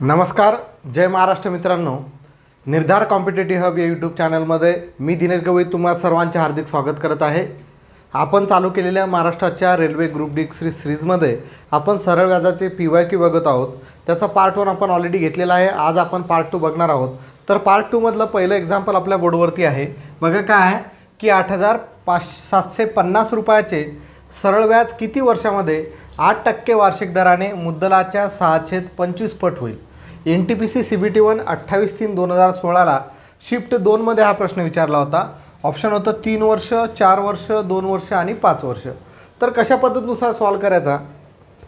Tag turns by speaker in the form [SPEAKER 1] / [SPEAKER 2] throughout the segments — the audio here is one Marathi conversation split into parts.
[SPEAKER 1] नमस्कार, जय महाराष्ट्र मित्रांनो. निर्धार कॉम्पिटेटिव्ह हब या यूट्यूब चॅनलमध्ये मी दिनेश गवई तुम्हा सर्वांचे हार्दिक स्वागत करत आहे. आपण चालू केलेल्या महाराष्ट्राच्या रेल्वे ग्रुप डी सिरीजमध्ये आपण सरळ व्याजाचे PYQ बघत आहोत. त्याचा पार्ट 1 आपण ऑलरेडी घेतलेला आहे. आज आपण पार्ट 2 बघणार आहोत. तर पार्ट 2 मधलं पहिलं एक्झाम्पल आपल्या बोर्डवरती आहे. बघा काय आहे की 8,750 रुपयाचे सरळ व्याज किती वर्षामध्ये 8% वार्षिक दराने मुद्दलाच्या 6/25 पट होईल. NTPC CBT 1 28/3/2016 शिफ्ट 2 मध्ये हा प्रश्न विचारला होता. ऑप्शन होतं 3 वर्ष, 4 वर्ष, 2 वर्ष आणि 5 वर्ष. तर कशा पद्धतीनुसार सॉल्व करायचा.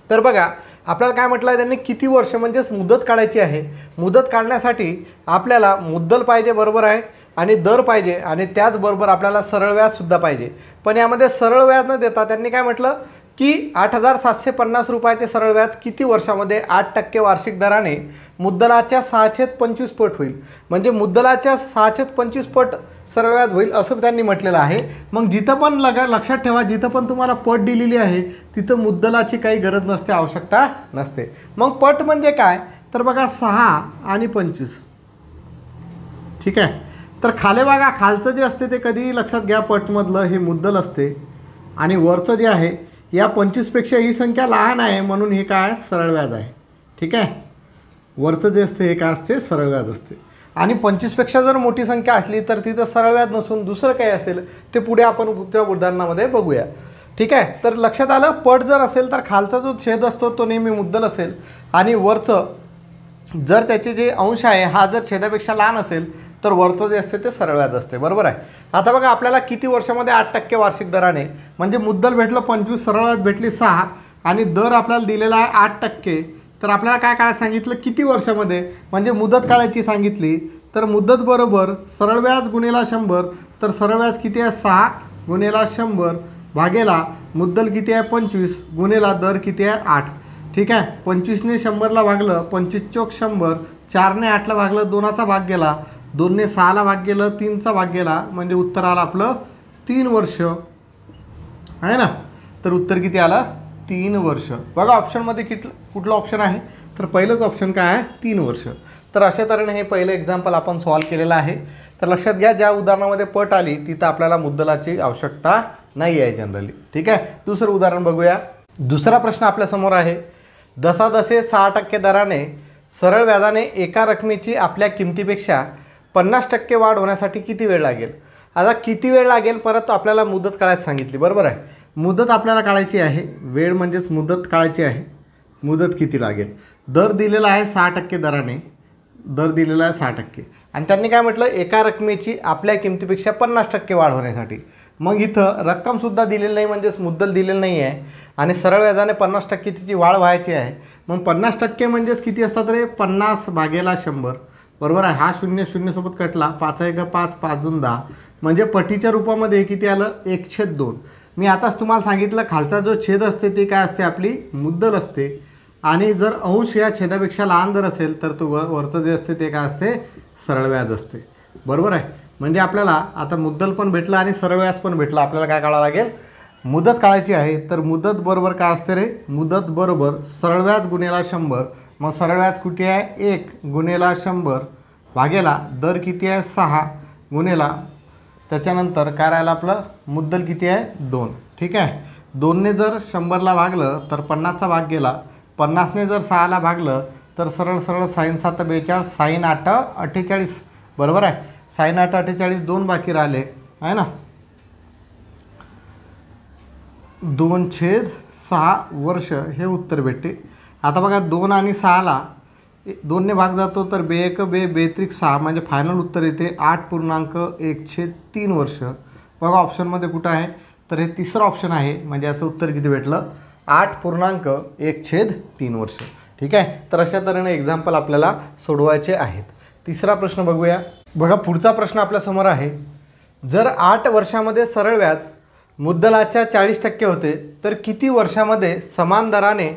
[SPEAKER 1] तर बघा आपल्याला काय म्हटलं आहे त्यांनी, किती वर्ष म्हणजेच मुदत काढायची आहे. मुदत काढण्यासाठी आपल्याला मुद्दल पाहिजे, बरोबर आहे, आणि दर पाहिजे, आणि त्याचबरोबर आपल्याला सरळ व्याजसुद्धा पाहिजे. पण यामध्ये सरळ व्याज न देता त्यांनी काय म्हटलं की 8,750 रुपयाचे सरळ व्याज किती वर्षामध्ये 8% वार्षिक दराने मुद्दलाच्या 6/25 पट होईल. म्हणजे मुद्दलाच्या 6/25 पट सरळ व्याज होईल असं त्यांनी म्हटलेलं आहे. मग जिथं पण लक्षात ठेवा, जिथं पण तुम्हाला पट दिलेली आहे तिथं मुद्दलाची काही गरज नसते, आवश्यकता नसते. मग पट म्हणजे काय, तर बघा 6 आणि 25. ठीक आहे. तर खाली बघा, खालचं जे असते ते कधी लक्षात घ्या, पटमधलं हे मुद्दल असते आणि वरचं जे आहे या 25पेक्षा ही संख्या लहान आहे म्हणून हे काय सरळ व्याज आहे. ठीक आहे. वरचं जे असते हे काय असते, सरळ व्याज असते. आणि 25पेक्षा जर मोठी संख्या असली तर तिथं सरळ व्याज नसून दुसरं काही असेल ते पुढे आपण त्या उदाहरणामध्ये बघूया. ठीक आहे. तर लक्षात आलं, पट जर असेल तर खालचा जो छेद असतो तो नेहमी मुद्दल असेल आणि वरचं जर त्याचे जे अंश आहे हा जर छेदापेक्षा लहान असेल तर वरचं जे असते ते सरळ व्याज असते, बरोबर आहे. आता बघा आपल्याला किती वर्षामध्ये 8% वार्षिक दराने, म्हणजे मुद्दल भेटलं 25, सरळ व्याज भेटली 6 आणि दर आपल्याला दिलेला आहे 8%. तर आपल्याला काय काढायला सांगितलं, किती वर्षामध्ये, म्हणजे मुदत काढायची सांगितली. तर मुदत बरोबर सरळ व्याज गुणिला 100. तर सरळ व्याज किती आहे, 6 गुणिला 100 भागेला मुद्दल किती आहे 25 गुणिला दर किती आहे 8. ठीक आहे. 25ने 100ला भागलं, 25 चोक 100, 4ने 8ला भागलं, 2चा भाग गेला, 2ने 6ला भाग गेलं, 3चा भाग गेला, म्हणजे उत्तर आलं आपलं 3 वर्ष आहे ना. तर उत्तर किती आलं, 3 वर्ष. बघा ऑप्शनमध्ये कुठलं ऑप्शन आहे, तर पहिलंच ऑप्शन काय आहे, 3 वर्ष. तर अशा तऱ्हेने हे पहिलं एक्झाम्पल आपण सॉल्व केलेलं आहे. तर लक्षात घ्या, ज्या उदाहरणामध्ये पट आली तिथं आपल्याला मुद्दलाची आवश्यकता नाही आहे जनरली. ठीक आहे. दुसरं उदाहरण बघूया. दुसरा प्रश्न आपल्यासमोर आहे. जसाजसे 6% दराने सरळ व्याजाने एका रकमेची आपल्या किमतीपेक्षा 50% वाढ होण्यासाठी किती वेळ लागेल. आता किती वेळ लागेल, परत आपल्याला मुदत काढायला सांगितली, बरोबर आहे. मुदत आपल्याला काढायची आहे, वेळ म्हणजेच मुदत काढायची आहे. मुदत किती लागेल, दर दिलेला आहे 6% दराने, दर दिलेला आहे 6%. आणि त्यांनी काय म्हटलं, एका रकमेची आपल्या किमतीपेक्षा 50% वाढ होण्यासाठी. मग इथं रक्कमसुद्धा दिलेली नाही, म्हणजेच मुद्दल दिलेलं नाही आहे आणि सरळ व्याजाने 50% तिची वाढ व्हायची आहे. मग 50% म्हणजेच किती असतात रे, 50 भागेला 100, बरोबर आहे. हा 0 0 सोबत कटला, 5 1 5, 5 2 10, म्हणजे पटीच्या रूपामध्ये किती आलं, 1/2. मी आताच तुम्हाला सांगितलं, खालचा जो छेद असते ते काय असते, आपली मुद्दल असते. आणि जर अंश या छेदापेक्षा लहान जर असेल तर तो वरचं जे असते ते काय असते, सरळ व्याज असते, बरोबर आहे. म्हणजे आपल्याला आता मुद्दल पण भेटलं आणि सरळ व्याज पण भेटलं. आपल्याला काय काढावं लागेल, मुदत काढायची आहे. तर मुदत बरोबर काय असते रे, मुदत बरोबर सरळ व्याज गुणिला 100. मग सरळ व्याज कुठे आहे, 1 गुणिला 100 भागेला दर किती आहे 6 गुणिला, त्याच्यानंतर काय राहिलं आपलं, मुद्दल किती आहे 2. ठीक आहे. 2ने जर 100ला भागलं तर 50चा भाग गेला, 50ने जर 6ला भागलं तर सरळ सरळ sin 7 42, sin 8 48, बरोबर आहे. sin 8 48, 2 बाकी राहिले आहे ना. 2/6 वर्ष हे उत्तर भेटते. आता बघा 2 आणि 6ला 2ने भाग जातो तर 2 1 2 2 6, म्हणजे फायनल उत्तर येते 8.1/3 वर्ष. बघा ऑप्शनमध्ये कुठं आहे, तर हे तिसरं ऑप्शन आहे. म्हणजे याचं उत्तर किती भेटलं, 8.1/3 वर्ष. ठीक आहे. तर अशा तऱ्हेने एक्झाम्पल आपल्याला सोडवायचे आहेत. तिसरा प्रश्न बघूया. बघा पुढचा प्रश्न आपल्यासमोर आहे. जर 8 वर्षामध्ये सरळ व्याज मुद्दलाच्या 40% होते तर किती वर्षामध्ये समान दराने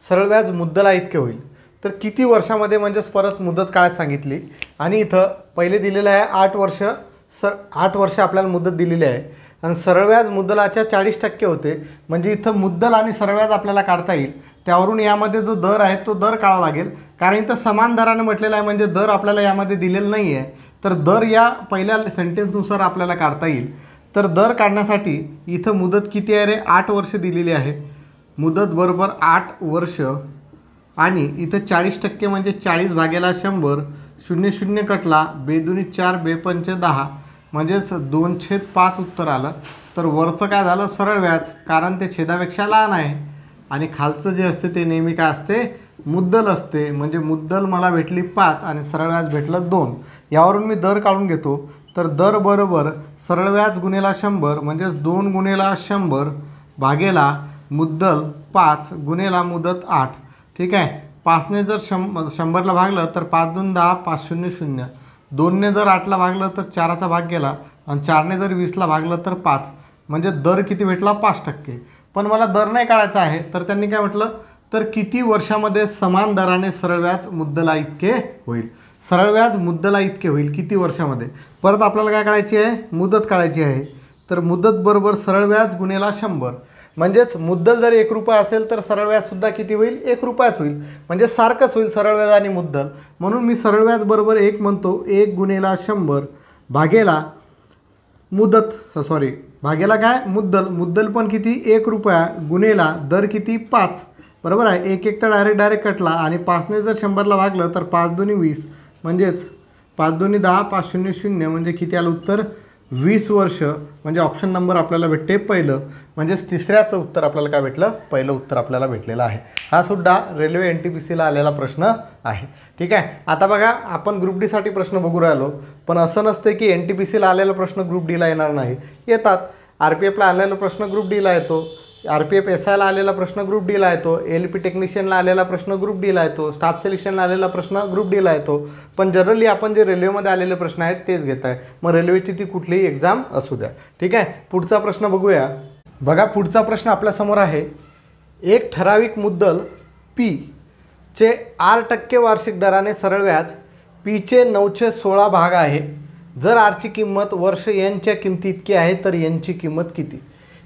[SPEAKER 1] सरळ व्याज मुद्दला इतके होईल. तर किती वर्षामध्ये, म्हणजेच परत मुदत काढायला सांगितली. आणि इथं पहिले दिलेलं आहे 8 वर्ष. 8 वर्ष आपल्याला मुदत दिलेली आहे आणि सरळ व्याज मुद्दलाच्या 40% होते, म्हणजे इथं मुद्दल आणि सरळ व्याज आपल्याला काढता येईल. त्यावरून यामध्ये जो दर आहे तो दर काढावा लागेल, कारण इथं समान दराने म्हटलेलं आहे, म्हणजे दर आपल्याला यामध्ये दिलेलं नाही आहे. तर दर या पहिल्या सेंटेन्सनुसार आपल्याला काढता येईल. तर दर काढण्यासाठी इथं मुदत किती आहे रे, 8 वर्ष दिलेली आहे. मुदत बरोबर 8 वर्ष आणि इथं 40% म्हणजे 40 भागेला 100, 0 कटला, बेदुनी 4, बेपंचे 10, म्हणजेच 2/5 उत्तर आलं. तर वरचं काय झालं, सरळ व्याज, कारण ते छेदापेक्षा लहान आहे. आणि खालचं जे असते ते नेहमी काय असते, मुद्दल असते. म्हणजे मुद्दल मला भेटली 5 आणि सरळ व्याज भेटलं 2. यावरून मी दर काढून घेतो. तर दर बरोबर सरळ व्याज गुणेला 100, म्हणजेच 2 गुणेला 100 भागेला मुद्दल 5 गुणेला मुदत 8. ठीक आहे. 5ने जर 100ला भागलं तर 5 2 10, 5 0 0. 2ने जर 8ला भागलं तर 4चा भाग गेला आणि 4ने जर 20ला भागलं तर 5. म्हणजे दर किती भेटला, 5%. पण मला दर नाही काढायचा आहे, तर त्यांनी काय म्हटलं, तर किती वर्षामध्ये समान दराने सरळ व्याज मुद्दला इतके होईल. सरळ व्याज मुद्दला इतके होईल किती वर्षामध्ये. परत आपल्याला काय काढायची आहे, मुदत काढायची आहे. तर मुदत बरोबर सरळ व्याज गुणेला 100, म्हणजेच मुद्दल जर 1 रुपया असेल तर सरळ व्याजसुद्धा किती होईल, 1 रुपयाच होईल. म्हणजे सारखंच होईल सरळ व्याज आणि मुद्दल. म्हणून मी सरळ व्याज बरोबर 1 म्हणतो, 1 गुणेला 100 भागेला मुदत, भागेला काय, मुद्दल. मुद्दल पण किती, 1 रुपया गुणेला दर किती, 5. बरोबर आहे. 1 1 तर डायरेक्ट कटला आणि 5ने जर 100ला भागलं तर 5 2 20, म्हणजेच 5 2 10, 5 0 0, म्हणजे किती आलं उत्तर, 20 वर्ष. म्हणजे ऑप्शन नंबर आपल्याला भेटते पहिलं. म्हणजेच तिसऱ्याचं उत्तर आपल्याला काय भेटलं, पहिलं उत्तर आपल्याला भेटलेलं आहे. हा सुद्धा रेल्वे NTPCला आलेला प्रश्न आहे. ठीक आहे. आता बघा, आपण ग्रुप डी साठी प्रश्न बघू राहिलो, पण असं नसते की NTPCला आलेला प्रश्न ग्रुप डीला येणार नाही. येतात. RPFला आलेला प्रश्न ग्रुप डीला येतो, RPF SIला आलेला प्रश्न ग्रुप डीला येतो, LP टेक्निशियनला आलेला प्रश्न ग्रुप डीला येतो, स्टाफ सिलेक्शनला आलेला प्रश्न ग्रुप डीला येतो. पण जनरली आपण जे रेल्वेमध्ये आलेले प्रश्न आहेत तेच घेत आहे. मग रेल्वेची ती कुठलीही एक्झाम असू द्या. ठीक आहे. पुढचा प्रश्न बघूया. बघा, पुढचा प्रश्न आपल्यासमोर आहे. एक ठराविक मुद्दल P चे 8% वार्षिक दराने सरळ व्याज P चे 9/16 भाग आहे. जर R ची किंमत वर्ष N च्या किमती इतकी आहे तर N ची किंमत किती.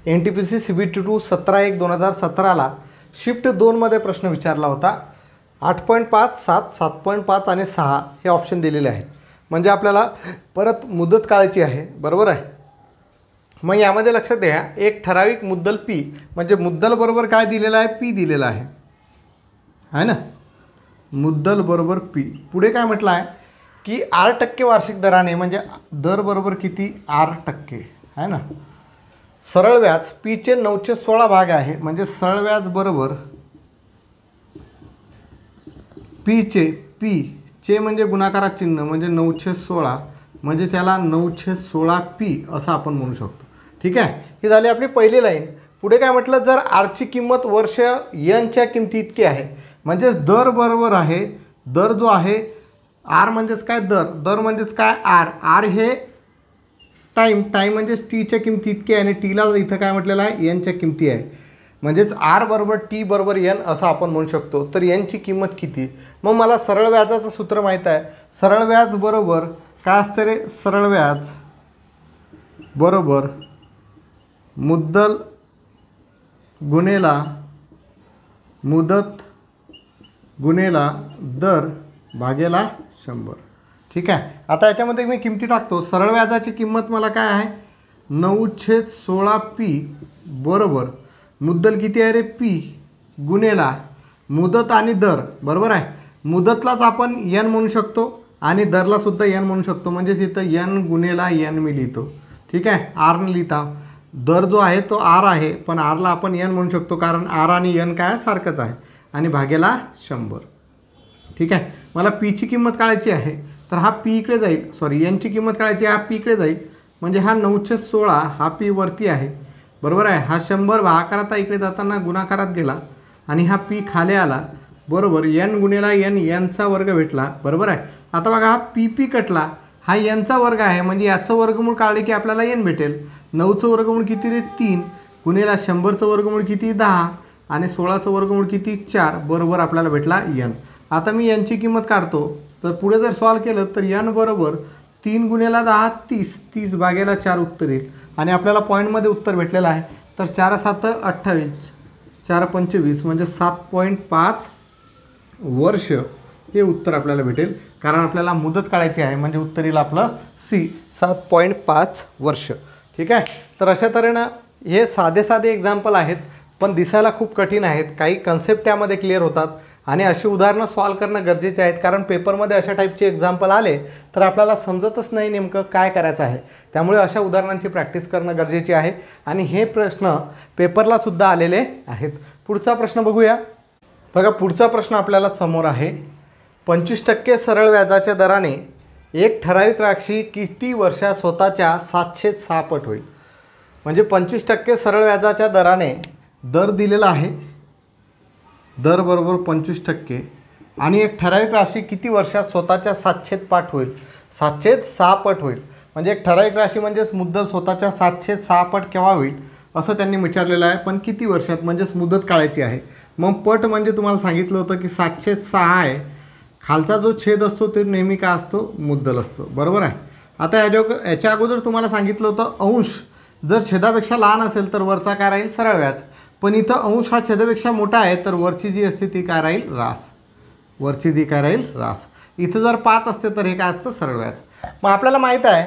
[SPEAKER 1] NTPC CBT2 17/1/2017ला शिफ्ट 2मध्ये प्रश्न विचारला होता. 8.5, 7, 7.5 आणि 6 हे ऑप्शन दिलेले आहेत. म्हणजे आपल्याला परत मुदत काढायची आहे. बरोबर आहे. मग यामध्ये लक्षात द्या, एक ठराविक मुद्दल P, म्हणजे मुद्दल बरोबर काय दिलेलं आहे, P दिलेला आहे ना. मुद्दल बरोबर P. पुढे काय म्हटलं आहे की 8% वार्षिक दराने, म्हणजे दर बरोबर किती, 8% आहे ना. सरळ व्याज P चे 9/16 भाग आहे. म्हणजे सरळ व्याज बरोबर P चे म्हणजे गुणाकारात चिन्ह, म्हणजे 9/16, म्हणजे त्याला 9/16P असं आपण म्हणू शकतो. ठीक आहे. ही झाली आपली पहिली लाईन. पुढे काय म्हटलं, जर R ची किंमत वर्ष N च्या किमती इतकी आहे, म्हणजेच दर बरोबर आहे, दर जो आहे, R म्हणजेच काय, दर म्हणजेच काय, R हे टाईम म्हणजेच टीच्या किमती इतकी आहे आणि टीला इथं काय म्हटलेलं आहे, Nच्या किमती आहे. म्हणजेच R बरोबर T बरोबर N असं आपण म्हणू शकतो. तर N ची किंमत किती. मग मला सरळ व्याजाचं सूत्र माहीत आहे. सरळ व्याज बरोबर काय असतं रे, सरळ व्याज बरोबर मुद्दल गुणेला मुदत गुणेला दर भागेला 100. ठीक आहे. आता याच्यामध्ये मी किमती टाकतो. सरळ व्याजाची किंमत मला काय आहे, 9/16P बरोबर मुद्दल किती आहे रे, P गुणेला मुदत आणि दर. बरोबर आहे. मुदतलाच आपण N म्हणू शकतो आणि दरला सुद्धा N म्हणू शकतो. म्हणजेच इथं N गुणेला N मी लिहितो. ठीक आहे. R ने लिहिता. दर जो आहे तो R आहे, पण Rला आपण N म्हणू शकतो, कारण R आणि N काय सारखंच आहे, आणि भागेला 100. ठीक आहे. मला P ची किंमत काढायची आहे, तर हा P इकडे जाईल, N ची किंमत काढायची आहे, हा P इकडे जाईल. म्हणजे हा 9/16 हा P वरती आहे. बरोबर आहे. हा 100 भागाकारात इकडे जाताना गुणाकारात गेला आणि हा P खाली आला. बरोबर. N गुणेला N, Nचा वर्ग भेटला. बरोबर आहे. आता बघा, हा P कटला, हा Nचा वर्ग आहे, म्हणजे याचं वर्गमूळ काढले की आपल्याला N भेटेल. 9चं वर्गमूळ किती रे, 3 गुणेला 100चं वर्गमूळ किती, 10 आणि 16चं वर्गमूळ किती, 4. बरोबर आपल्याला भेटला N. आता मी N ची किंमत काढतो. तर पुढे जर सॉल्व केलं तर N बरोबर 3 गुणेला 10 30, 30 भागेला 4 उत्तर येईल. आणि आपल्याला पॉईंटमध्ये उत्तर भेटलेलं आहे. तर 4 7 28, 4 25 म्हणजे 7.5 वर्ष हे उत्तर आपल्याला भेटेल. कारण आपल्याला मुदत काढायची आहे, म्हणजे उत्तर येईल आपलं सी, 7.5 वर्ष. ठीक आहे. तर अशा तऱ्हेनं हे साधे साधे एक्झाम्पल आहेत, पण दिसायला खूप कठीण आहेत. काही कन्सेप्ट त्यामध्ये क्लिअर होतात आणि अशी उदाहरणं सॉल्व करणं गरजेचे आहेत. कारण पेपरमध्ये अशा टाईपचे एक्झाम्पल आले तर आपल्याला समजतच नाही नेमकं काय करायचं आहे. त्यामुळे अशा उदाहरणांची प्रॅक्टिस करणं गरजेचे आहे. आणि हे प्रश्न पेपरलासुद्धा आलेले आहेत. पुढचा प्रश्न बघूया. बघा, पुढचा प्रश्न आपल्याला समोर आहे. 25% सरळ व्याजाच्या दराने एक ठराविक राशी किती वर्षात स्वतःच्या 706 पट होईल. म्हणजे 25% सरळ व्याजाच्या दराने दर दिलेला आहे, दर बरोबर 25%, आणि एक ठराविक राशी किती वर्षात स्वतःच्या 700 पट होईल, 706 पट होईल. म्हणजे एक ठराविक राशी म्हणजेच मुद्दल स्वतःच्या 706 पट केव्हा होईल असं त्यांनी विचारलेलं आहे. पण किती वर्षात, म्हणजेच मुदत काढायची आहे. मग पट म्हणजे तुम्हाला सांगितलं होतं की 706 आहे, खालचा जो छेद असतो तो नेहमी काय असतो, मुद्दल असतो. बरोबर आहे. आता याच्या अगोदर तुम्हाला सांगितलं होतं अंश जर छेदापेक्षा लहान असेल तर वरचा काय राहील, सरळ व्याज. पण इथं अंश हा छेदापेक्षा मोठा आहे तर वरची जी असते ती काय राहील, रास. वरची ती काय राहील, रास. इथं जर 5 असते तर हे काय असतं, सरळ व्याज. मग आपल्याला माहीत आहे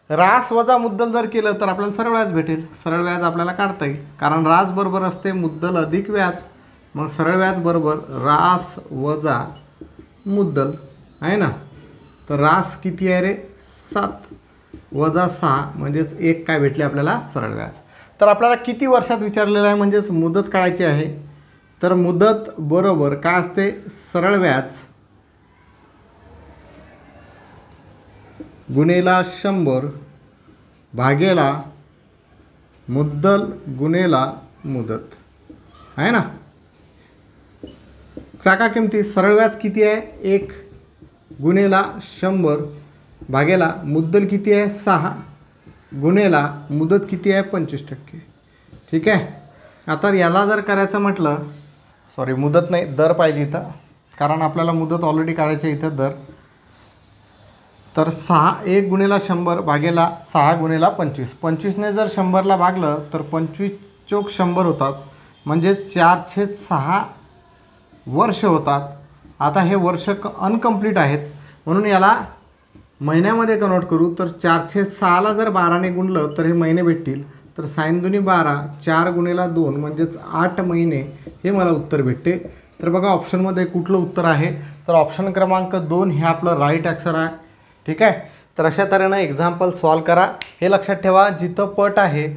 [SPEAKER 1] रास वजा मुद्दल जर केलं तर आपल्याला सरळ व्याज भेटेल. सरळ व्याज आपल्याला काढता येईल, कारण रास बरोबर असते मुद्दल अधिक व्याज. मग सरळ व्याज बरोबर रास वजा मुद्दल आहे ना. तर रास किती आहे रे, 7 वजा 6 म्हणजेच 1 काय भेटले आपल्याला, सरळ व्याज. तर आपल्याला किती वर्षात विचारलेलं आहे, म्हणजेच मुदत काढायची आहे. तर मुदत बरोबर काय असते, सरळ व्याज गुणेला 100 भागेला मुद्दल गुणेला मुदत आहे ना. टाका किमती. सरळ व्याज किती आहे, 1 गुणेला 100 भागेला मुद्दल किती आहे, 6 गुणेला मुदत किती आहे, 25%. ठीक आहे. आता याला जर करायचं म्हटलं, सॉरी मुदत नाही, दर पाहिजे इथं, कारण आपल्याला मुदत ऑलरेडी काढायची इथं दर. तर 1 गुणेला 100 भागेला 6 गुणेला 25. 25ने जर 100ला भागलं तर 25 चोक 100 होतात, म्हणजे 4/6 वर्ष होतात. आता हे वर्ष अनकम्प्लीट आहेत म्हणून याला महिन्यामध्ये कन्वर्ट करू. तर 4/6ला जर 12ने गुणलं तर हे महिने भेटतील. तर साइन दुनी 12, 4 गुणेला 2 म्हणजेच 8 महिने हे मला उत्तर भेटते. तर बघा ऑप्शनमध्ये कुठलं उत्तर आहे, तर ऑप्शन क्रमांक 2 हे आपलं राईट आन्सर आहे. ठीक आहे. तर अशा तऱ्हेनं एक्झाम्पल सॉल्व करा. हे लक्षात ठेवा, जिथं पट आहे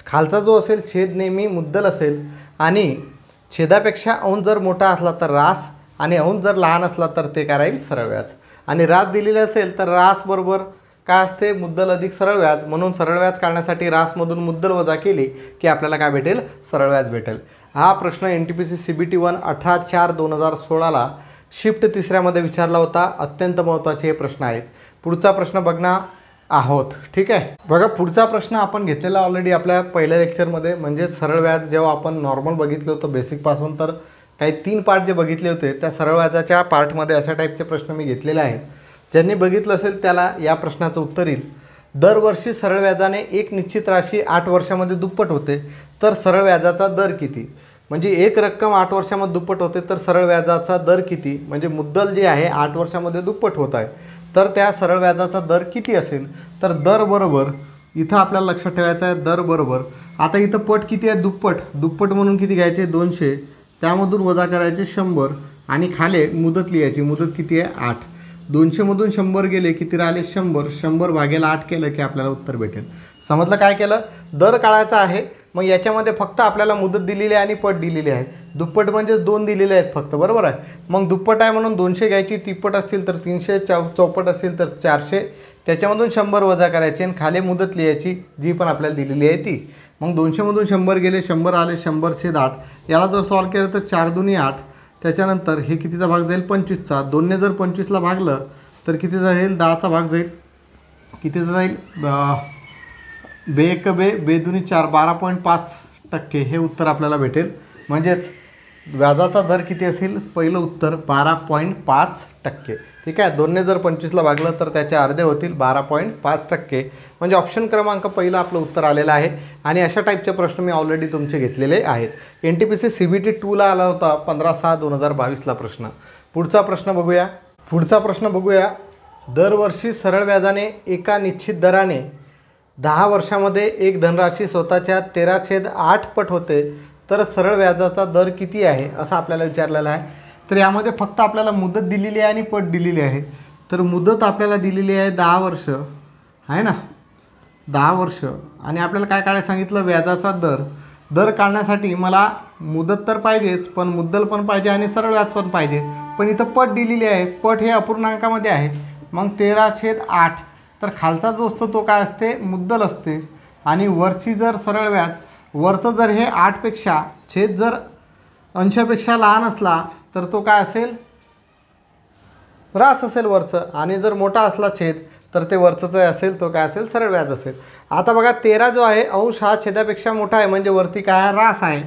[SPEAKER 1] खालचा जो असेल छेद नेहमी मुद्दल असेल, आणि छेदापेक्षा अंश जर मोठा असला तर रास, आणि अंश जर लहान असला तर ते काय राहील, सरळ व्याज. आणि रास दिलेले असेल तर रास बरोबर काय असते, मुद्दल अधिक सरळ व्याज. म्हणून सरळ व्याज काढण्यासाठी रासमधून मुद्दल वजा केली की आपल्याला काय भेटेल, सरळ व्याज भेटेल. हा प्रश्न NTPC CBT 1 18/4/2016ला शिफ्ट 3मध्ये विचारला होता. अत्यंत महत्त्वाचे हे प्रश्न आहेत. पुढचा प्रश्न बघणार आहोत. ठीक आहे. बघा, पुढचा प्रश्न आपण घेतलेला ऑलरेडी आपल्या पहिल्या लेक्चरमध्ये, म्हणजे सरळ व्याज जेव्हा आपण नॉर्मल बघितलं होतं बेसिकपासून, तर काही 3 पार्ट जे बघितले होते त्या सरळ व्याजाच्या पार्टमध्ये अशा टाईपचे प्रश्न मी घेतलेले आहेत. ज्यांनी बघितलं असेल त्याला या प्रश्नाचं उत्तर येईल. दरवर्षी सरळ व्याजाने एक निश्चित राशी 8 वर्षामध्ये दुप्पट होते, तर सरळ व्याजाचा दर किती. म्हणजे एक रक्कम 8 वर्षामध्ये दुप्पट होते तर सरळ व्याजाचा दर किती, म्हणजे मुद्दल जे आहे 8 वर्षामध्ये दुप्पट होत आहे, तर त्या सरळ व्याजाचा दर किती असेल. तर दर बरोबर इथं आपल्याला लक्षात ठेवायचं आहे, दर बरोबर आता इथं पट किती आहे, दुप्पट. दुप्पट म्हणून किती घ्यायचे, 200, त्यामधून वजा करायचे 100, आणि खाली मुदत लिहायची. मुदत किती आहे, 8. 200मधून 100 गेले किती राहिले, 100. 100 भागेला 8 केलं की आपल्याला उत्तर भेटेल. समजलं काय केलं, दर काढायचा आहे. मग याच्यामध्ये फक्त आपल्याला मुदत दिलेली आहे आणि पट दिलेली आहे. दुप्पट म्हणजेच 2 दिलेले आहेत फक्त, बरोबर आहे. मग दुप्पट आहे म्हणून 200 घ्यायची, तिप्पट असतील तर 300, चौपट असतील तर 400, त्याच्यामधून 100 वजा करायचे आणि खाली मुदत लिहायची जी पण आपल्याला दिलेली आहे ती. मग 200मधून 100 गेले, 100 आले, 100/8. याला जर सॉल्व केलं तर 4 दुनी 8. त्याच्यानंतर हे कितीचा भाग जाईल, 25चा. 2ने जर 25ला भागलं तर किती जाईल, 10चा भाग जाईल. कितीचा जाईल, बे 1 बे 2 4, 12.5% हे उत्तर आपल्याला भेटेल. म्हणजेच व्याजाचा दर किती असेल? पहिलं उत्तर 12.5%. ठीक आहे, 2ने जर 25ला भागलं तर त्याचे अर्धे होतील 12.5%. म्हणजे ऑप्शन क्रमांक पहिलं आपलं उत्तर आलेलं आहे. आणि अशा टाईपचे प्रश्न मी ऑलरेडी तुमचे घेतलेले आहेत. NTPC CBT 2ला आला होता 15/6/2022ला प्रश्न. पुढचा प्रश्न बघूया. दरवर्षी सरळ व्याजाने एका निश्चित दराने 10 वर्षामध्ये एक धनराशी स्वतःच्या 13/8 पट होते, तर सरळ व्याजाचा दर किती आहे असं आपल्याला विचारलेलं आहे. तर यामध्ये फक्त आपल्याला मुदत दिलेली आहे आणि पट दिलेली आहे. तर मुदत आपल्याला दिलेली आहे 10 वर्ष आहे ना, 10 वर्ष. आणि आपल्याला काय काढायला सांगितलं? व्याजाचा दर काढण्यासाठी मला मुदत तर पाहिजेच, पण मुद्दल पण पाहिजे आणि सरळ व्याज पण पाहिजे. पण इथं पट दिलेली आहे. पट हे अपूर्णांकामध्ये आहे. मग 13/8. तर खालचा जो असतो तो काय असते? मुद्दल असते. आणि वरची जर सरळ व्याज, वरचं जर हे 8पेक्षा छेद जर अंशापेक्षा लहान असला तर तो काय असेल? रास असेल वरचं. आणि जर मोठा असला छेद तर ते वरचं जे असेल तो काय असेल? सरळ व्याज असेल. आता बघा 13 जो आहे अंश हा छेदापेक्षा मोठा आहे, म्हणजे वरती काय? रास आहे.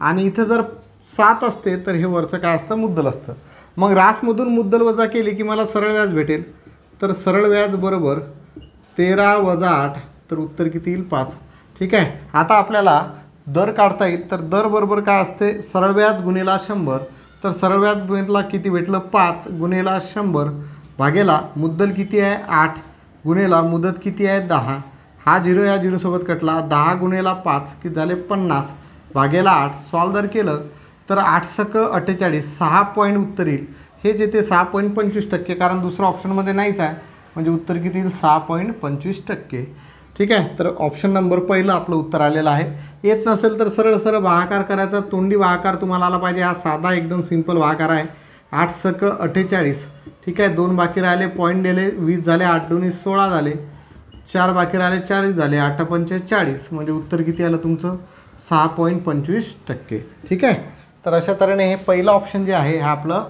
[SPEAKER 1] आणि इथं जर 7 असते तर हे वरचं काय असतं? मुद्दल असतं. मग रासमधून मुद्दल वजा केली की मला सरळ व्याज भेटेल. तर सरळ व्याज बरोबर 13 - 8. तर उत्तर किती येईल? 5. ठीक आहे, आता आपल्याला दर काढता येईल. तर दर बरोबर काय असते? सरळ व्याज गुणिला 100. तर सरळ व्याज गुणिला किती भेटलं? 5 गुणिला 100 भागेला मुद्दल किती आहे? 8 गुणिला मुदत किती आहे? 10. हा 0 या 0 सोबत कटला. 10 गुणिला 5 किती झाले? 50 भागेला 8. सॉल्व जर केलं तर 8 × 48 6 पॉईंट उत्तर येईल. हे जे ते 6.25%, कारण दुसरं ऑप्शनमध्ये नाहीच आहे. म्हणजे उत्तर किती येईल? 6.25%. ठीक आहे, तर ऑप्शन नंबर पहिलं आपलं उत्तर आलेलं आहे. येत नसेल तर सरळ सरळ भागाकार करायचा. तोंडी भागाकार तुम्हाला आला पाहिजे. हा साधा एकदम सिंपल भागाकार आहे. 8 × 48. ठीक आहे, 2 बाकी राहिले, पॉईंट दिले, 20 झाले, 8 2 16 झाले, 4 बाकी राहिले, 40 झाले, 8 पंचे 40. म्हणजे उत्तर किती आलं तुमचं? 6.25%. ठीक आहे, तर अशा तऱ्हेने हे पहिलं ऑप्शन जे आहे हे आपलं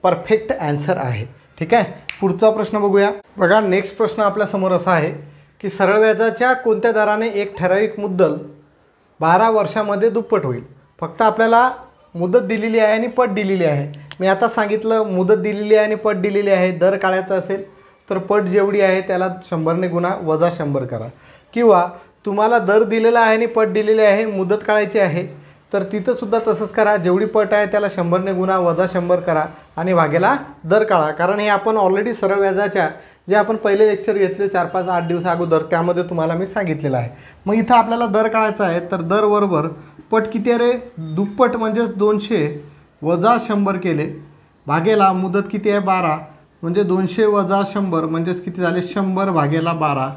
[SPEAKER 1] परफेक्ट ॲन्सर आहे. ठीक आहे, पुढचा प्रश्न बघूया. बघा, नेक्स्ट प्रश्न आपल्यासमोर असा आहे की सरळ व्याजाच्या कोणत्या दराने एक ठराविक मुद्दल 12 वर्षामध्ये दुप्पट होईल? फक्त आपल्याला मुदत दिलेली आहे आणि पट दिलेली आहे. मी आता सांगितलं मुदत दिलेली आहे आणि पट दिलेली आहे. दर काढायचा असेल तर पट जेवढी आहे त्याला 100ने गुणा, वजा 100 करा. किंवा तुम्हाला दर दिलेला आहे आणि पट दिलेली आहे, मुदत काढायची आहे, तर तिथंसुद्धा तसंच करा. जेवढी पट आहे त्याला 100ने गुणा, वजा 100 करा आणि भागेला दर काढा. कारण हे आपण ऑलरेडी सरळ व्याजाच्या जे आपण पहिले लेक्चर घेतले 4-5-8 दिवस अगोदर, त्यामध्ये तुम्हाला मी सांगितलेलं आहे. मग इथं आपल्याला दर काढायचा आहे. तर दर बरोबर पट किती आहे रे? दुप्पट म्हणजेच 200 वजा 100 केले भागेला मुदत किती आहे? 12. म्हणजे 200 वजा 100 म्हणजेच किती झाले? 100 भागेला 12.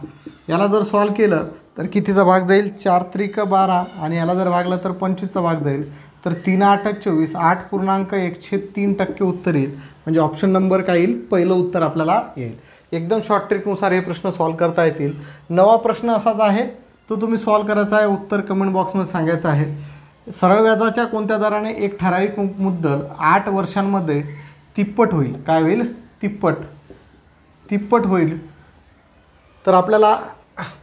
[SPEAKER 1] याला जर सॉल्व केलं तर कितीचा भाग जाईल? 4 त्रिक 12. आणि याला जर भागलं तर 25चा भाग जाईल. तर 3 8 24, 8.1/3% उत्तर येईल. म्हणजे ऑप्शन नंबर काय येईल? पहिलं उत्तर आपल्याला येईल. एकदम शॉर्ट ट्रिकनुसार हे प्रश्न सॉल्व करता येतील. नवा प्रश्न असाच आहे, तो तुम्ही सॉल्व करायचा आहे. उत्तर कमेंट बॉक्समध्ये सांगायचं आहे. सरळ व्याजाच्या कोणत्या दराने एक ठराविक मुद्दल 8 वर्षांमध्ये तिप्पट होईल? काय होईल? तिप्पट होईल. तर आपल्याला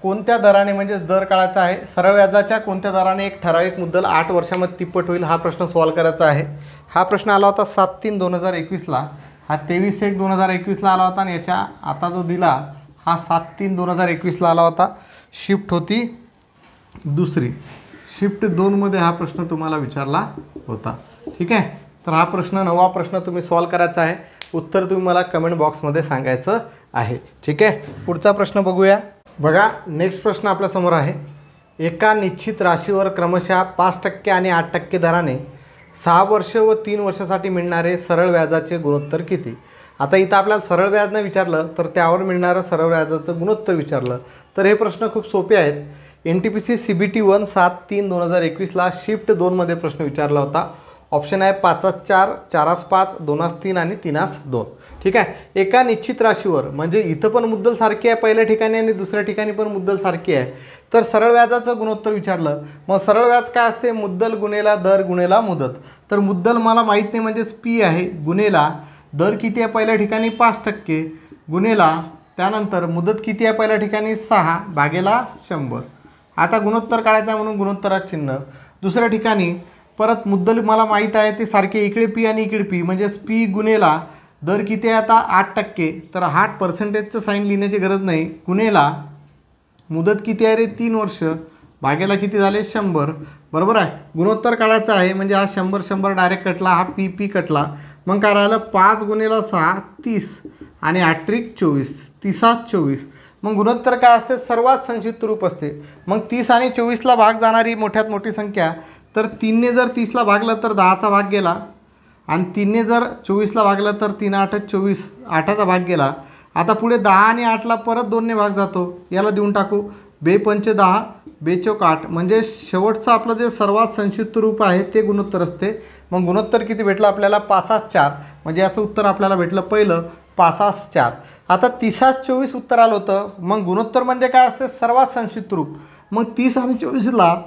[SPEAKER 1] कोणत्या दराने, म्हणजे दर काढायचा आहे. सरळ व्याजाच्या कोणत्या दराने एक ठराविक मुद्दल 8 वर्षामध्ये तिप्पट होईल हा प्रश्न सॉल्व करायचा आहे. हा प्रश्न आला होता 7/3/2021ला. हा 23/1/2021ला आला होता. आणि याच्या आता जो दिला हा 7/3/2021ला आला होता. शिफ्ट होती दुसरी. शिफ्ट 2मध्ये हा प्रश्न तुम्हाला विचारला होता. ठीक आहे, तर हा प्रश्न, नवा प्रश्न तुम्ही सॉल्व करायचा आहे. उत्तर तुम्ही मला कमेंट बॉक्समध्ये सांगायचं आहे. ठीक आहे, पुढचा प्रश्न बघूया. बघा, नेक्स्ट प्रश्न आपल्यासमोर आहे. एका निश्चित राशीवर क्रमशः 5% आणि 8% दराने 6 वर्ष व 3 वर्षासाठी मिळणारे सरळ व्याजाचे गुणोत्तर किती? आता इथं आपल्याला सरळ व्याज न विचारलं तर त्यावर मिळणारं सरळ व्याजाचं गुणोत्तर विचारलं. तर हे प्रश्न खूप सोपे आहेत. NTPC CBT 1 7/3/2021ला शिफ्ट 2मध्ये प्रश्न विचारला होता. ऑप्शन आहे 5/4, 4/5, 2/3 आणि 3/2. ठीक आहे, एका निश्चित राशीवर, म्हणजे इथं पण मुद्दल सारखी आहे पहिल्या ठिकाणी आणि दुसऱ्या ठिकाणी पण मुद्दल सारखी आहे. तर सरळ व्याजाचं गुणोत्तर विचारलं. मग सरळ व्याज काय असते? मुद्दल गुणेला दर गुणेला मुदत. तर मुद्दल मला माहीत नाही, म्हणजेच P आहे, गुणेला दर किती आहे पहिल्या ठिकाणी? 5% गुणेला त्यानंतर मुदत किती आहे पहिल्या ठिकाणी? 6 भागेला 100. आता गुणोत्तर काढायचा म्हणून गुणोत्तरात चिन्ह. दुसऱ्या ठिकाणी परत मुद्दल मला माहीत आहे ते सारखे इकडे पी आणि इकडे पी, म्हणजेच पी गुणेला दर किती आहे आता 8%, तर 8%चं साईन लिहिण्याची गरज नाही, गुणेला मुदत किती आहे रे 3 वर्ष, भाग्याला किती झाले 100, बरोबर आहे. गुणोत्तर काढायचं आहे म्हणजे हा 100 डायरेक्ट कटला, हा पी कटला. मग काय राहिलं 5 गुणेला 6 30 आणि 8 त्रिक 24, 30 मग गुणोत्तर काय असते सर्वात संक्षिप्त रूप असते. मग 30 आणि 24ला भाग जाणारी मोठ्यात मोठी संख्या, तर 3ने जर 30ला भागलं तर 10चा भाग गेला आणि 3ने जर 24ला भागलं तर 3 8 24, 8चा भाग गेला. आता पुढे 10 आणि 8ला परत 2ने भाग जातो, याला देऊन टाकू 2 पंचे 10 2 चौक 8, म्हणजे शेवटचं आपलं जे सर्वात संक्षिप्त रूप आहे ते गुणोत्तर असते. मग गुणोत्तर किती भेटलं आपल्याला 5/4, म्हणजे याचं उत्तर आपल्याला भेटलं पहिलं 5/4. आता 30/24 उत्तर आलं होतं. मग गुणोत्तर म्हणजे काय असते सर्वात संक्षिप्त रूप. मग 30 आणि 24ला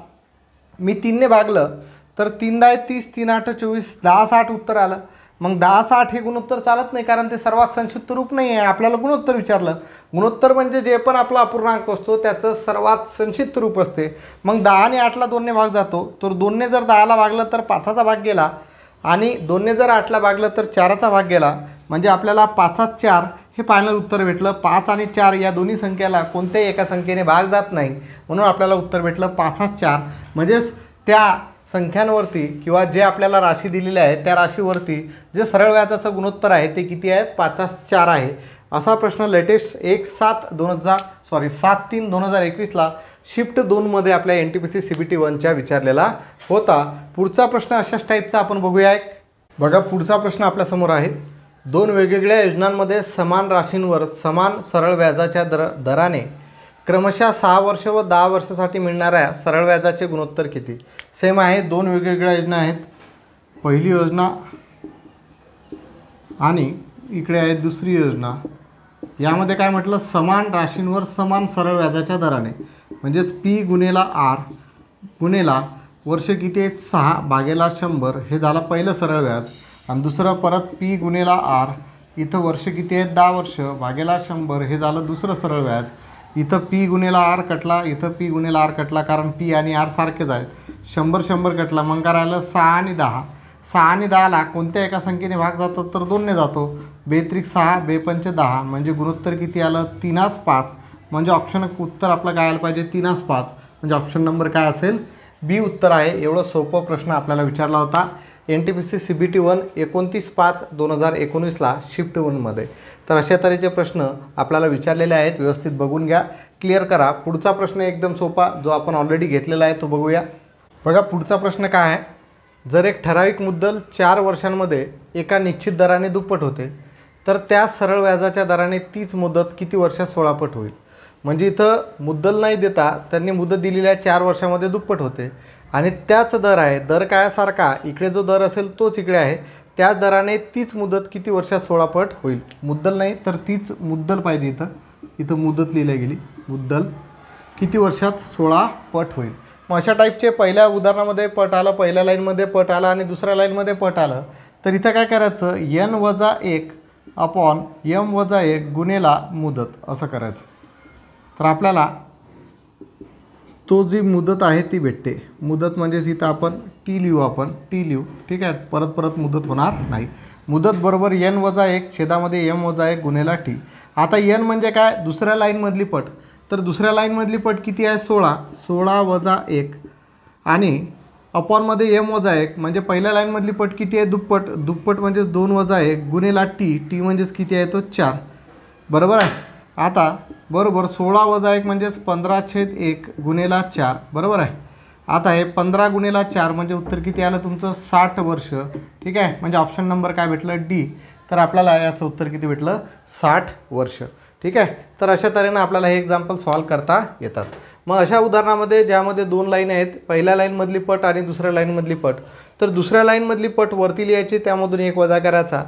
[SPEAKER 1] मी 3ने भागलं तर 3 10 30, 3 8 24, 10/60 उत्तर आलं. मग 10/60 हे गुणोत्तर चालत नाही, कारण ते सर्वात संक्षिप्त रूप नाही आहे, आपल्याला गुणोत्तर विचारलं. गुणोत्तर म्हणजे जे पण आपला अपूर्णांक असतो त्याचं सर्वात संक्षिप्त रूप असते. मग 10 आणि 8ला 2ने भाग जातो, तर 2ने जर 10ला भागलं तर 5चा भाग गेला आणि 2ने जर 8ला भागलं तर 4चा भाग गेला, म्हणजे आपल्याला 5/4 हे फायनल उत्तर भेटलं. 5 आणि 4 या दोन्ही संख्येला कोणत्याही एका संख्येने भाग जात नाही, म्हणून आपल्याला उत्तर भेटलं 5/4. म्हणजेच त्या संख्यांवरती किंवा जे आपल्याला राशी दिलेली आहे त्या राशीवरती जे सरळ व्याजाचं गुणोत्तर आहे ते किती आहे 5/4 आहे. असा प्रश्न लेटेस्ट 7/3/2021ला शिफ्ट 2मध्ये आपल्या NTPC CBT 1च्या विचारलेला होता. पुढचा प्रश्न अशाच टाईपचा आपण बघूया. बघा पुढचा प्रश्न आपल्यासमोर आहे. 2 वेगवेगळ्या योजनांमध्ये समान राशींवर समान सरळ व्याजाच्या दराने क्रमशः 6 वर्ष व 10 वर्षासाठी मिळणाऱ्या सरळ व्याजाचे गुणोत्तर किती. सेम आहे, 2 वेगवेगळ्या योजना आहेत. पहिली योजना आणि इकडे आहे दुसरी योजना. यामध्ये काय म्हटलं समान राशींवर समान सरळ व्याजाच्या दराने, म्हणजेच P गुणेला R गुणेला वर्ष किती आहेत 6 भागेला 100 हे झालं पहिलं सरळ व्याज. आणि दुसरं परत P गुणेला R, इथं वर्ष किती आहेत 10 वर्ष भागेला 100 हे झालं दुसरं सरळ व्याज. इथं P गुणेला R कटला, इथं P गुणेला R कटला, कारण P आणि R सारखेच आहेत. 100 कटला, मग काय राहिलं 6 आणि 10. 6 आणि 10ला कोणत्या एका संख्येने भाग जातो तर 2ने जातो. 2 त्रिक 6 2 पंचे 10, म्हणजे गुणोत्तर किती आलं 3/5. म्हणजे ऑप्शन उत्तर आपलं काय आलं पाहिजे 3/5, म्हणजे ऑप्शन नंबर काय असेल बी उत्तर आहे. एवढं सोपं प्रश्न आपल्याला विचारला होता NTPC CBT 1 29/5/2019ला शिफ्ट 1मध्ये. तर अशा तऱ्हेचे प्रश्न आपल्याला विचारलेले आहेत, व्यवस्थित बघून घ्या, क्लिअर करा. पुढचा प्रश्न एकदम सोपा जो आपण ऑलरेडी घेतलेला आहे तो बघूया. बघा पुढचा प्रश्न काय आहे. जर एक ठराविक मुद्दल 4 वर्षांमध्ये एका निश्चित दराने दुप्पट होते, तर त्या सरळ व्याजाच्या दराने तीच मुदत किती वर्षात 16 पट होईल. म्हणजे इथं मुद्दल नाही देता त्यांनी मुदत दिलेल्या 4 वर्षामध्ये दुप्पट होते आणि त्याच दर आहे, दर काय सारखा, इकडे जो दर असेल तोच इकडे आहे, त्याच दराने तीच मुदत किती वर्षात 16 पट होईल. मुद्दल नाही तर तीच मुद्दल पाहिजे, इथं मुदत लिहिली गेली, मुद्दल किती वर्षात 16 पट होईल. मग अशा टाईपचे पहिल्या उदाहरणामध्ये पट आलं, पहिल्या लाईनमध्ये पट आलं आणि दुसऱ्या लाईनमध्ये पट आलं, तर इथं काय करायचं n-1 अपॉन m-1 गुणेला मुदत असं करायचं. तर आपल्याला तो जी मुदत आहे ती भेटते. मुदत म्हणजेच इथं आपण टी लिहू, ठीक आहे, परत मुदत होणार नाही. मुदत बरोबर n-1 छेदामध्ये m-1 गुणेला टी. आता n म्हणजे काय दुसऱ्या लाईनमधली पट, तर दुसऱ्या लाईनमधली पट किती आहे 16 आणि अपॉनमध्ये m-1 म्हणजे पहिल्या लाईनमधली पट किती आहे दुप्पट म्हणजेच 2-1 गुणेला टी म्हणजेच किती आहे तो 4, बरोबर आहे. आता बरोबर 16-1 म्हणजेच 15/1 गुणेला 4, बरोबर आहे. आता हे 15 गुणेला 4 म्हणजे उत्तर किती आलं तुमचं 60 वर्ष, ठीक आहे. म्हणजे ऑप्शन नंबर काय भेटलं डी. तर आपल्याला याचं उत्तर किती भेटलं 60 वर्ष, ठीक आहे. तर अशा तऱ्हेनं आपल्याला हे एक्झाम्पल सॉल्व करता येतात. मग अशा उदाहरणामध्ये ज्यामध्ये 2 लाईन आहेत, पहिल्या लाईनमधली पट आणि दुसऱ्या लाईनमधली पट, तर दुसऱ्या लाईनमधली पट वरती लिहायची, त्यामधून 1 वजा करायचा.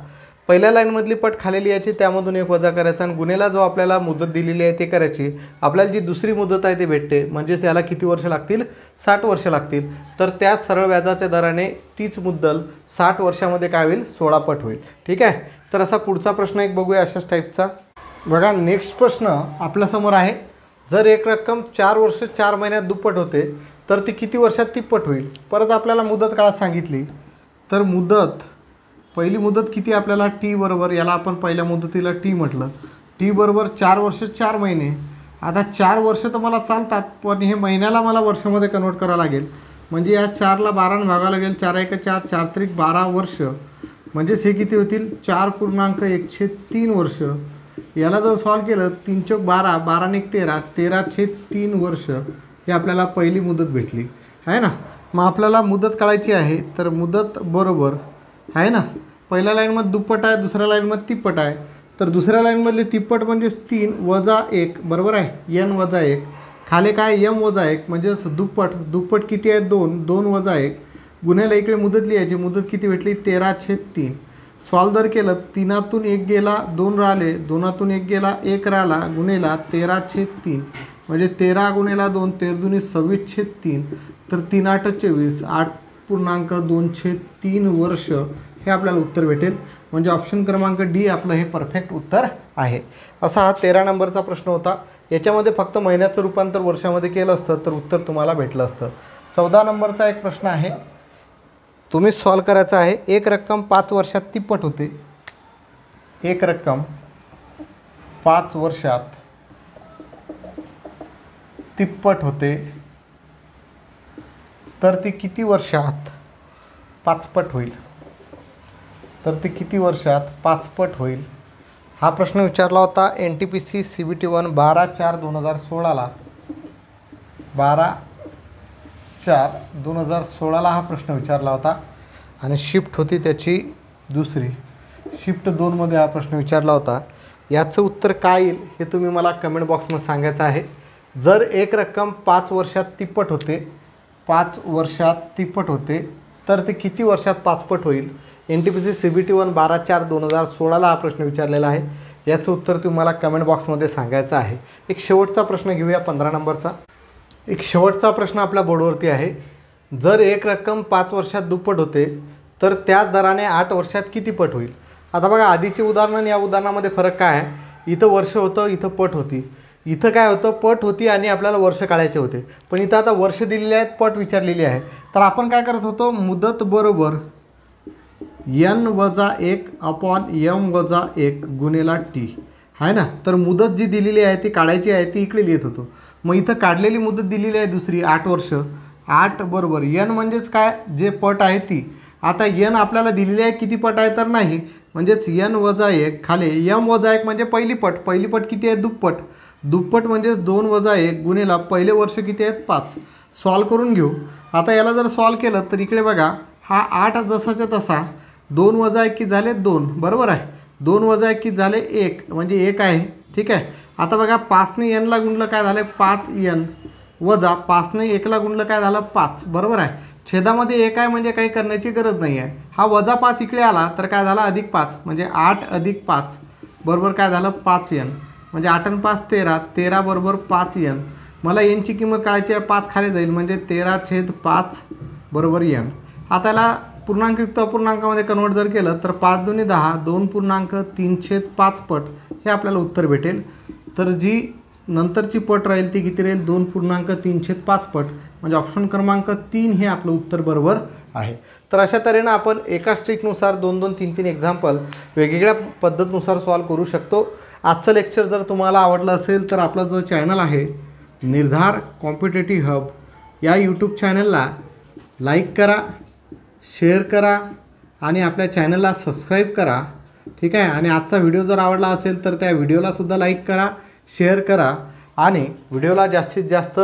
[SPEAKER 1] पहिल्या लाईनमधली पट खाली लिहायची, त्यामधून 1 वजा करायचा आणि गुणेला जो आपल्याला मुदत दिलेली आहे ते करायची. आपल्याला जी दुसरी मुदत आहे ते भेटते, म्हणजेच याला किती वर्ष लागतील 60 वर्ष लागतील. तर त्या सरळ व्याजाच्या दराने तीच मुद्दल 60 वर्षामध्ये काय होईल 16 पट होईल, ठीक आहे. तर असा पुढचा प्रश्न एक बघूया अशाच टाईपचा. बघा नेक्स्ट प्रश्न आपल्यासमोर आहे. जर एक रक्कम 4 वर्ष 4 महिन्यात दुप्पट होते, तर ती किती वर्षात तिप्पट होईल. परत आपल्याला मुदत काळात सांगितली, तर पहिली मुदत किती आपल्याला टी बरोबर, याला आपण पहिल्या मुदतीला टी म्हटलं, टी बरोबर 4 वर्ष 4 महिने. आता 4 वर्ष तर मला चालतात, पण हे महिन्याला मला वर्षामध्ये कन्वर्ट करावं लागेल. म्हणजे या 4ला 12ने भागावं लागेल, 4 1 4, 4 त्रिक 12 वर्ष. म्हणजेच हे किती होतील 4.1/3 वर्ष. याला जर सॉल्व केलं 3 चौक 12, 12 1 13, 13/3 वर्ष हे आपल्याला पहिली मुदत भेटली आहे ना. मग आपल्याला मुदत काढायची आहे, तर मुदत बरोबर आहे ना, पहिल्या लाईनमध्ये दुप्पट आहे, दुसऱ्या लाईनमध्ये तिप्पट आहे. तर दुसऱ्या लाईनमधले तिप्पट म्हणजेच 3 वजा 1 बरोबर आहे, n वजा 1. खाली काय m वजा 1 म्हणजेच दुप्पट किती आहे 2, 2 वजा 1 गुन्ह्याला इकडे मुदत लिहायची. मुदत किती भेटली 13/3. सॉल्व जर केलं 3तून 1 गेला 2 राहिले, 2तून 1 गेला 1 राहिला, गुन्हेला 13/3 म्हणजे 13 गुणेला 2 13×2 = 26/3. तर 3 8 24, 8.2/3 वर्ष हे आपल्याला उत्तर भेटेल. म्हणजे ऑप्शन क्रमांक डी आपलं हे परफेक्ट उत्तर आहे. असा हा 13 नंबरचा प्रश्न होता. याच्यामध्ये फक्त महिन्याचं रूपांतर वर्षामध्ये केलं असतं तर उत्तर तुम्हाला भेटलं असतं. 14 नंबरचा एक प्रश्न आहे, तुम्ही सॉल्व करायचा आहे. एक रक्कम 5 वर्षात तिप्पट होते. एक रक्कम 5 वर्षात तिप्पट होते, तर ती किती वर्षात 5 पट होईल. तर ती किती वर्षात 5 पट होईल हा प्रश्न विचारला होता NTPC CBT 1 12/4/2016ला. 12/4/2016ला हा प्रश्न विचारला होता आणि शिफ्ट होती त्याची दुसरी, शिफ्ट 2मध्ये हा प्रश्न विचारला होता. याचं उत्तर काय येईल हे तुम्ही मला कमेंट बॉक्समध्ये सांगायचं आहे. जर एक रक्कम 5 वर्षात तिप्पट होते, 5 वर्षात तिप्पट होते, तर ते किती वर्षात 5 पट होईल. NTPC CBT 1 12/4/2016ला हा प्रश्न विचारलेला आहे. याचं उत्तर तुम्हाला कमेंट बॉक्समध्ये सांगायचं आहे. एक शेवटचा प्रश्न घेऊया 15 नंबरचा. एक शेवटचा प्रश्न आपल्या बोर्डवरती आहे. जर एक रक्कम 5 वर्षात दुप्पट होते, तर त्याच दराने 8 वर्षात किती पट होईल. आता बघा, आधीचे उदाहरण आणि या उदाहरणामध्ये फरक काय आहे. इथं वर्ष होतं, इथं पट होती. इथं काय होतं, पट होती आणि आपल्याला वर्ष काढायचे होते. पण इथं आता वर्ष दिलेले आहेत, पट विचारलेली आहे. तर आपण काय करत होतो, मुदत बरोबर n वजा 1 अपॉन m वजा 1 गुणेला t आहे ना. तर मुदत जी दिलेली आहे ती काढायची आहे, ती इकडे लिहित होतो. मग इथं काढलेली मुदत दिलेली आहे दुसरी 8 वर्ष. 8 बरोबर n म्हणजेच काय, जे पट आहे ती. आता n आपल्याला दिलेली आहे किती पट आहे तर नाही, म्हणजेच n वजा 1 खाली m वजा 1 म्हणजे पहिली पट किती आहे दुप्पट म्हणजेच 2 वजा 1 गुणेला पहिले वर्ष किती आहेत 5. सॉल्व करून घेऊ. आता याला जर सॉल्व केलं तर इकडे बघा, हा 8 जसाच्या तसा 2 वजा 1 किती झाले 2 बरोबर आहे. 2 वजा 1 किती झाले 1 म्हणजे 1 आहे. ठीक आहे. आता बघा 5ने n ला गुणलं काय झालं 5n वजा 5ने 1 ला गुणलं काय झालं 5 बरोबर आहे. छेदामध्ये 1 आहे म्हणजे काही करण्याची गरज नाही आहे. हा वजा 5 इकडे आला तर काय झाला अधिक 5 म्हणजे 8 अधिक 5 बरोबर काय झालं 5n म्हणजे 8 आणि 5 13, 13 बरोबर 5n. मला nची किंमत काढायची आहे, 5 खाली जाईल म्हणजे 13/5 बरोबर n. आता याला पूर्णांकयुक्त अपूर्णांकामध्ये कन्वर्ट जर केलं तर 5 दुनी 10, 2.3/5 पट हे आपल्याला उत्तर भेटेल. तर जी नंतरची पट राहील ती किती राहील 2.3/5 पट म्हणजे ऑप्शन क्रमांक 3 हे आपलं उत्तर बरोबर आहे. तर अशा तऱ्हेनं आपण एका स्ट्रिकनुसार 2-2, 3-3 एक्झाम्पल वेगवेगळ्या पद्धतीनुसार सॉल्व करू शकतो. आजचं लेक्चर जर तुम्हाला आवडलं असेल तर आपला जो चॅनल आहे निर्धार कॉम्पिटेटिव्ह हब या यूट्यूब चॅनलला लाईक करा, शेअर करा आणि आपल्या चॅनलला सबस्क्राईब करा. ठीक आहे. आणि आजचा व्हिडिओ जर आवडला असेल तर त्या व्हिडिओलासुद्धा लाईक करा, शेअर करा आणि व्हिडिओला जास्तीत जास्त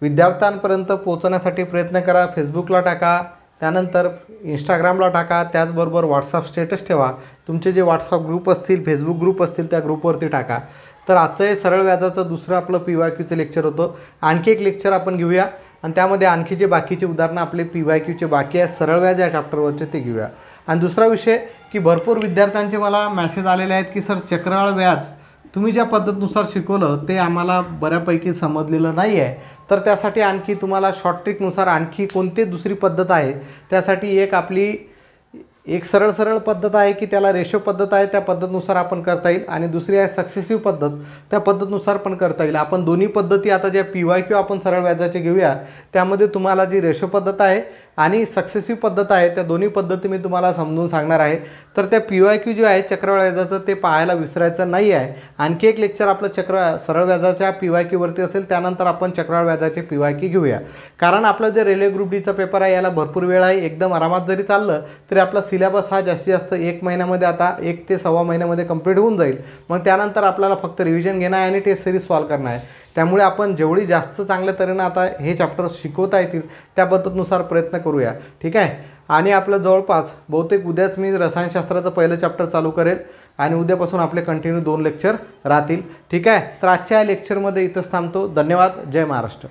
[SPEAKER 1] विद्यार्थ्यांपर्यंत पोहोचवण्यासाठी प्रयत्न करा. फेसबुकला टाका, त्यानंतर इंस्टाग्रामला टाका, त्याचबरोबर व्हॉट्सअप स्टेटस ठेवा. तुमचे जे व्हॉट्सअप ग्रुप असतील, फेसबुक ग्रुप असतील त्या ग्रुपवरती टाका. तर आजचं हे सरळ व्याजाचं दुसरं आपलं PYQचं लेक्चर होतं. आणखी एक लेक्चर आपण घेऊया आणि त्यामध्ये आणखी जे बाकीचे उदाहरणं आपले PYQचे बाकी आहेत सरळ व्याज या चॅप्टरवरचे ते घेऊया. आणि दुसरा विषय की भरपूर विद्यार्थ्यांचे मला मेसेज आलेले आहेत की सर चक्रवाढ व्याज तुम्ही ज्या पद्धतीनुसार शिकवलं ते आम्हाला बऱ्यापैकी समजलेलं नाही आहे. तर त्यासाठी आणखी तुम्हाला शॉर्ट ट्रिकनुसार आणखी कोणती दुसरी पद्धत आहे त्यासाठी एक आपली एक सरळ सरळ पद्धत आहे की त्याला रेशो पद्धत आहे, त्या पद्धतीनुसार आपण करता येईल, आणि दुसरी आहे सक्सेसिव्ह पद्धत, त्या पद्धतीनुसार पण करता येईल. आपण दोन्ही पद्धती आता ज्या PYQ आपण सरळ व्याजाचे घेऊया, त्यामध्ये तुम्हाला जी रेशो पद्धत आहे आणि सक्सेसिव्ह पद्धत आहे त्या दोन्ही पद्धती मी तुम्हाला समजून सांगणार आहे. तर त्या PYQ जे आहे चक्रवाढ व्याजाचं ते पाहायला विसरायचं नाही आहे. आणखी एक लेक्चर आपलं सरळ व्याजाच्या PYQ वरती असेल, त्यानंतर आपण चक्रवाढ व्याजाचे PYQ घेऊया. कारण आपलं जे रेल्वे ग्रुप डीचा पेपर आहे याला भरपूर वेळ आहे. एकदम आरामात जरी चाललं तरी आपला सिलेबस हा जास्तीत जास्त 1 महिन्यामध्ये, आता 1 ते सव्वा महिन्यामध्ये कंप्लीट होऊन जाईल. मग त्यानंतर आपल्याला फक्त रिव्हिजन घेणं आहे आणि टेस्ट सिरीज सॉल्व करणं आहे. त्यामुळे आपण जेवढी जास्त चांगल्या तऱ्हेनं आता हे चॅप्टर शिकवता येतील त्या पद्धतीनुसार प्रयत्न करूया. ठीक आहे. आणि आपलं जवळपास बहुतेक उद्याच मी रसायनशास्त्राचं पहिलं चॅप्टर चालू करेल आणि उद्यापासून आपले कंटिन्यू 2 लेक्चर राहतील. ठीक आहे. तर आजच्या या लेक्चरमध्ये इथंच थांबतो. धन्यवाद. जय महाराष्ट्र.